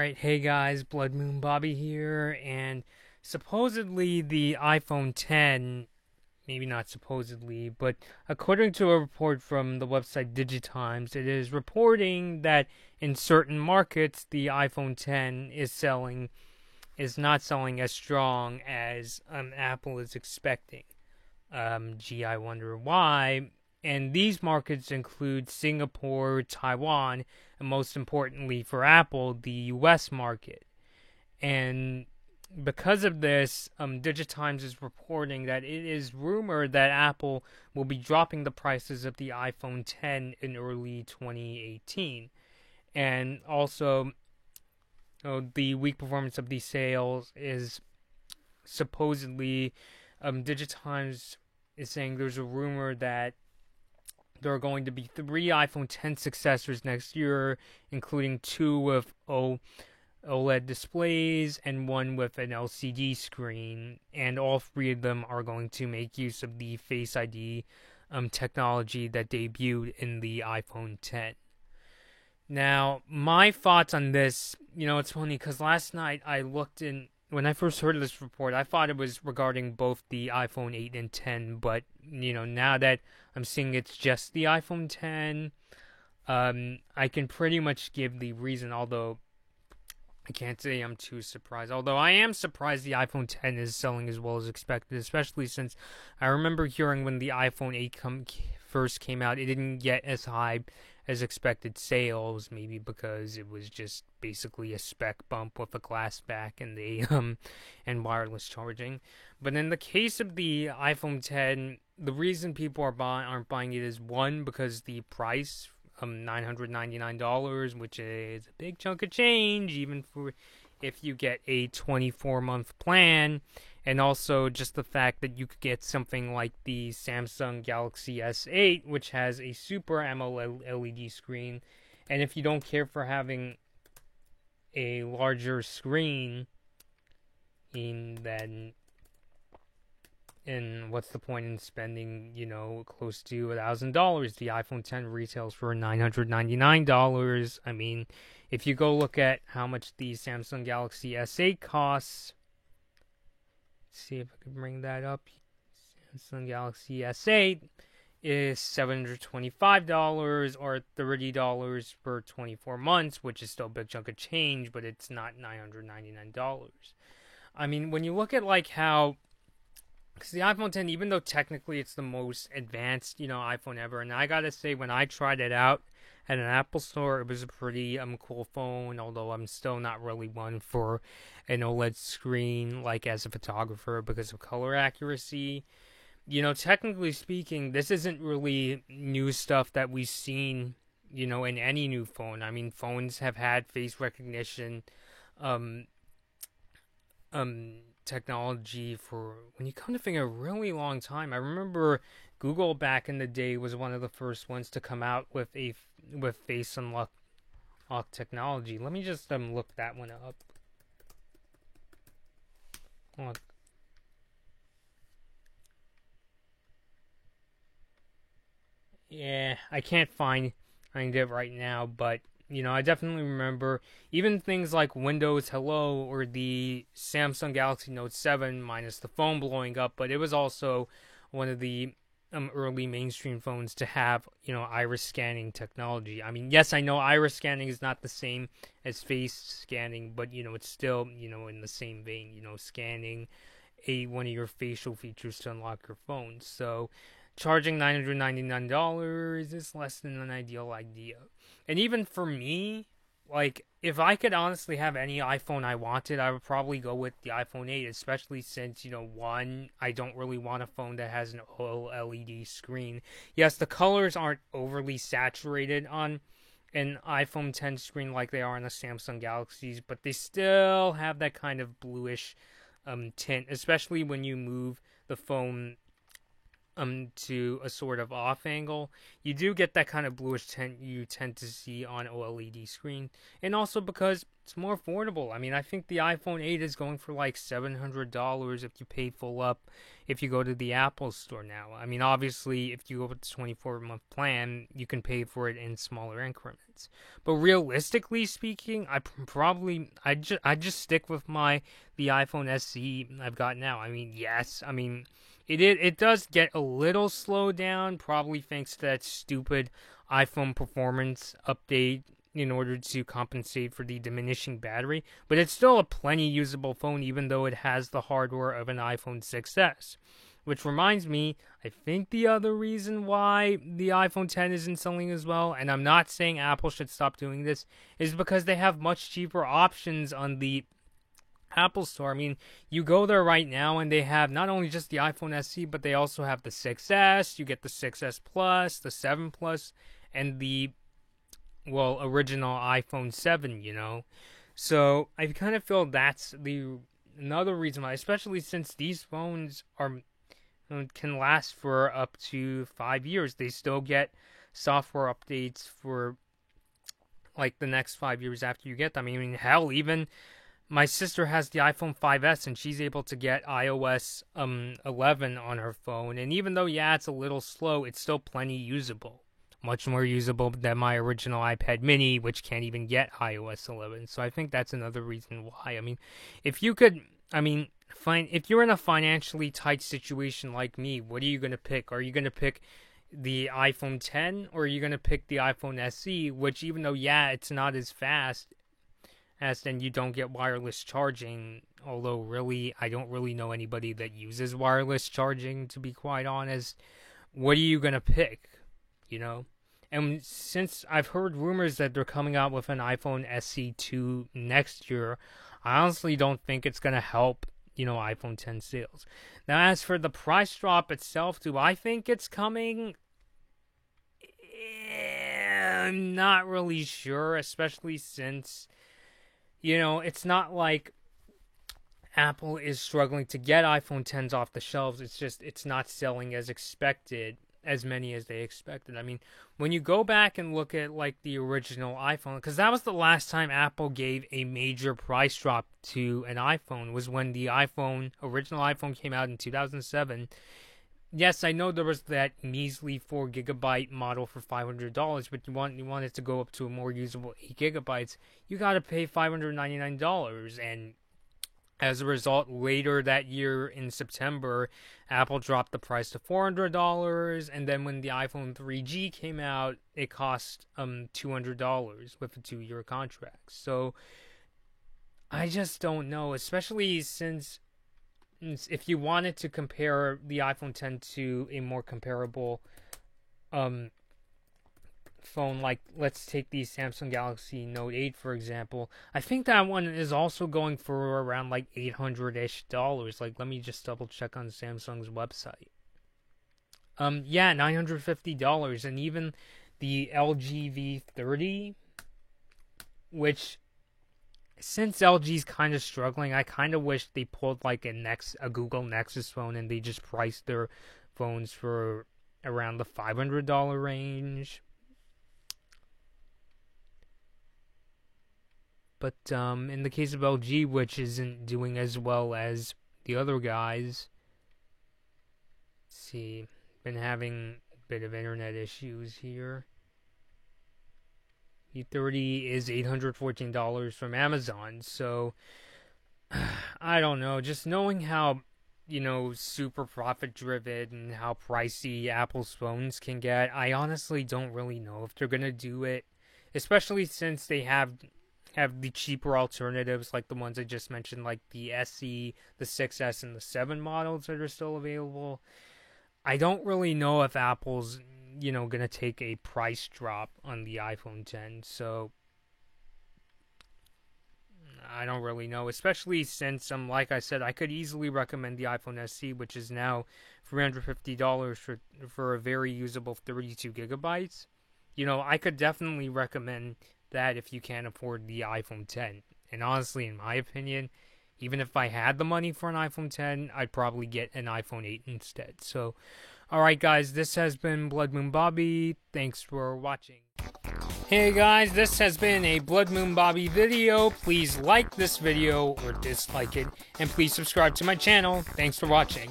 Alright, hey guys, Blood Moon Bobby here, and supposedly the iPhone 10, maybe not supposedly, but according to a report from the website Digitimes, it is reporting that in certain markets the iPhone 10 is not selling as strong as Apple is expecting. Gee, I wonder why. And these markets include Singapore, Taiwan, and most importantly for Apple, the US market. And because of this, Digitimes is reporting that it is rumored that Apple will be dropping the prices of the iPhone 10 in early 2018. And also, the weak performance of these sales is supposedly, Digitimes is saying there's a rumor that there are going to be 3 iPhone 10 successors next year, including 2 with OLED displays and 1 with an LCD screen, and all 3 of them are going to make use of the Face ID technology that debuted in the iPhone 10. Now, my thoughts on this, it's funny because last night I looked in. When I first heard of this report, I thought it was regarding both the iPhone 8 and 10, but, now that I'm seeing it's just the iPhone 10, I can pretty much give the reason, although I can't say I'm too surprised. Although I am surprised the iPhone 10 is selling as well as expected, especially since I remember hearing when the iPhone 8 first came out, it didn't get as high as expected sales, maybe because it was just basically a spec bump with a glass back and and wireless charging. But in the case of the iPhone 10, the reason people aren't buying it is, one, because the price, $999, which is a big chunk of change, even for if you get a 24-month plan, and also just the fact that you could get something like the Samsung Galaxy S8, which has a Super AMOLED LED screen, and if you don't care for having a larger screen, then what's the point in spending, close to $1,000? The iPhone 10 retails for $999. I mean, if you go look at how much the Samsung Galaxy S8 costs, let's see if I can bring that up. Samsung Galaxy S8 is $725 or $30 for 24 months, which is still a big chunk of change, but it's not $999. I mean, when you look at how, because the iPhone 10, even though technically it's the most advanced, iPhone ever, and I gotta say, when I tried it out at an Apple store, it was a pretty cool phone, although I'm still not really one for an OLED screen, as a photographer, because of color accuracy. Technically speaking, this isn't really new stuff that we've seen, in any new phone. I mean, phones have had face recognition, technology for, when you come to think, a really long time. I remember Google back in the day was one of the first ones to come out with face unlock technology. Let me just look that one up. Look. Yeah, I can't find it right now, but I definitely remember even things like Windows Hello or the Samsung Galaxy Note 7, minus the phone blowing up, but it was also one of the early mainstream phones to have, iris scanning technology. I mean, yes, I know iris scanning is not the same as face scanning, but, it's still, in the same vein, scanning one of your facial features to unlock your phone. So charging $999 is less than an ideal idea. And even for me, if I could honestly have any iPhone I wanted, I would probably go with the iPhone 8, especially since, one, I don't really want a phone that has an OLED screen. Yes, the colors aren't overly saturated on an iPhone 10 screen like they are on the Samsung Galaxies, but they still have that kind of bluish tint, especially when you move the phone to a sort of off angle, you do get that kind of bluish tint you tend to see on OLED screen, and also because it's more affordable. I mean, I think the iPhone 8 is going for like $700 if you pay full up if you go to the Apple store now. I mean, obviously, if you go with the 24-month plan, you can pay for it in smaller increments. But realistically speaking, I just stick with the iPhone SE I've got now. I mean, yes, I mean. It does get a little slowed down, probably thanks to that stupid iPhone performance update in order to compensate for the diminishing battery, but it's still a plenty usable phone even though it has the hardware of an iPhone 6s. Which reminds me, I think the other reason why the iPhone 10 isn't selling as well, and I'm not saying Apple should stop doing this, is because they have much cheaper options on the Apple Store. I mean, you go there right now and they have not only just the iPhone SE, but they also have the 6S, you get the 6S Plus, the 7 Plus, and the, well, original iPhone 7, you know? So, I kind of feel that's another reason why, especially since these phones can last for up to 5 years. They still get software updates for, like, the next 5 years after you get them. I mean, hell, even my sister has the iPhone 5S and she's able to get iOS 11 on her phone. And even though, yeah, it's a little slow, it's still plenty usable. Much more usable than my original iPad mini, which can't even get iOS 11. So I think that's another reason why. I mean, if you're in a financially tight situation like me, what are you going to pick? Are you going to pick the iPhone 10 or are you going to pick the iPhone SE, which even though, yeah, it's not as fast, as then you don't get wireless charging, although really I don't really know anybody that uses wireless charging, to be quite honest. What are you going to pick, you know? And since I've heard rumors that they're coming out with an iPhone SE2 next year, I honestly don't think it's going to help, you know, iPhone 10 sales. Now, as for the price drop itself, do I think it's coming? I'm not really sure, especially since, you know, it's not like Apple is struggling to get iPhone 10s off the shelves. It's just, it's not selling as expected, as many as they expected. I mean, when you go back and look at, like, the original iPhone, because that was the last time Apple gave a major price drop to an iPhone, was when the original iPhone came out in 2007. Yes, I know there was that measly 4 gigabyte model for $500, but you want it to go up to a more usable 8 gigabytes, you gotta pay $599. And as a result, later that year in September, Apple dropped the price to $400, and then when the iPhone 3G came out, it cost $200 with a 2-year contract. So I just don't know, especially since if you wanted to compare the iPhone 10 to a more comparable phone, like let's take the Samsung Galaxy Note 8 for example, I think that one is also going for around like $800-ish. Like, let me just double check on Samsung's website. Yeah, $950, and even the LG V30, which, since LG's kind of struggling, I kind of wish they pulled like a Google Nexus phone and they just priced their phones for around the $500 range. But in the case of LG, which isn't doing as well as the other guys, let's see, been having a bit of internet issues here. E30 is $814 from Amazon, so I don't know. Just knowing how, you know, super profit driven and how pricey Apple's phones can get, I honestly don't really know if they're gonna do it, especially since they have the cheaper alternatives like the ones I just mentioned, like the SE, the 6S, and the 7 models that are still available. I don't really know if Apple's, you know, gonna take a price drop on the iPhone 10, so I don't really know, especially since, like I said, I could easily recommend the iPhone SE, which is now $350 for a very usable 32 gigabytes. You know, I could definitely recommend that if you can't afford the iPhone 10. And honestly, in my opinion, even if I had the money for an iPhone 10, I'd probably get an iPhone 8 instead. So, alright guys, this has been Blood Moon Bobby. Thanks for watching. Hey guys, this has been a Blood Moon Bobby video. Please like this video or dislike it, and please subscribe to my channel. Thanks for watching.